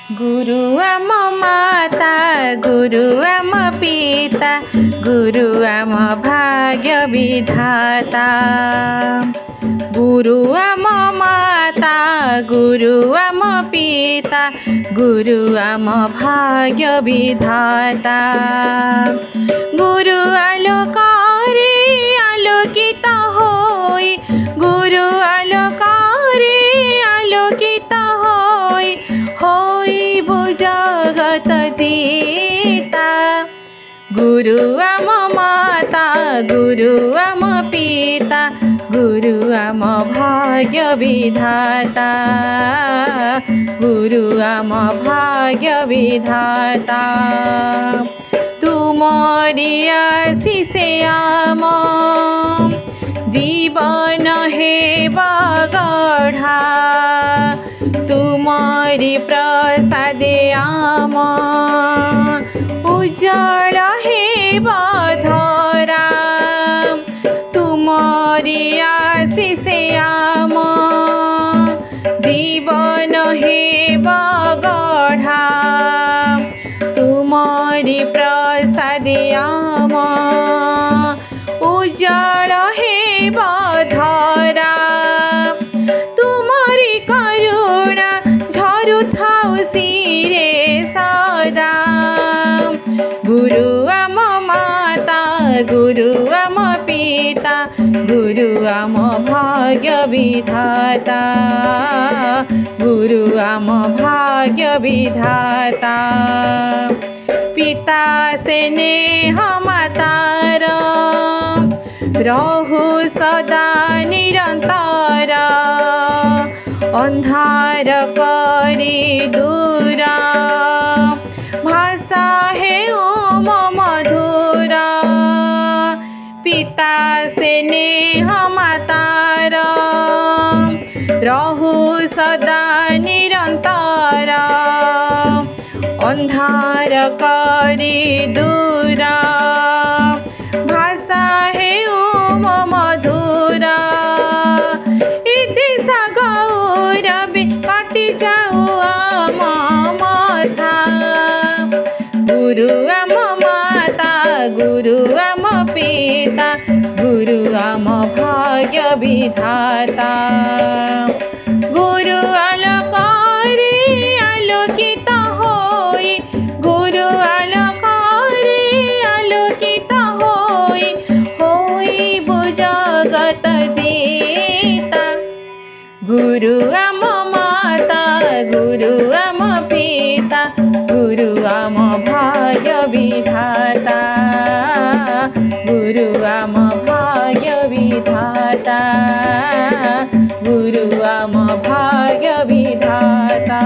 गुरु आम माता गुरु आम पिता गुरु आम भाग्य विधाता। गुरु आम माता गुरु आम पिता गुरु आम भाग्य विधाता। गुरु आलोकरे आलोकित होई गुरु आलोकरे आलोकित होई जगत जीता। गुरु आम माता गुरु आम पिता गुरु आम भाग्य विधाता। गुरु आम भाग्य विधाता। तुमरी आशीष आम जीवन हेबा गढ़ा। तुमरी प्रसाद आम उज्जवल हेबा धरा। तुमरी आशीष आम जीवन हेबा गढ़ा। तुमरी प्रसाद आम उज्जवल हेबा धरा। तुमरी करुणा झरु थाउ सिरे सदा। गुरु आम माता गुरु आम पिता गुरु आम भाग्य विधाता। गुरु आम भाग्य विधाता। पिता स्नेह मातार रहु सदा निरंतर। अंधार करी दूर भाषा हे ओम मधुर। पिता स्नेह मातार रहु सदा निरंतर। अंधार करी दूर भाषा हे ओम मधुर। इति गौरवी कटि जाऊ आम मथा। गुरु आम माता गुरु आम पिता गुरु आम भाग्य विधाता। गुरु आलोकरे आलोकित होई गुरु आलोकरे आलोकित होई जगत जीता। गुरु आम माता गुरु आम पिता गुरु आम भाग्य विधाता। गुरु आम भाग्य विधाता। गुरु आम भाग्य विधाता।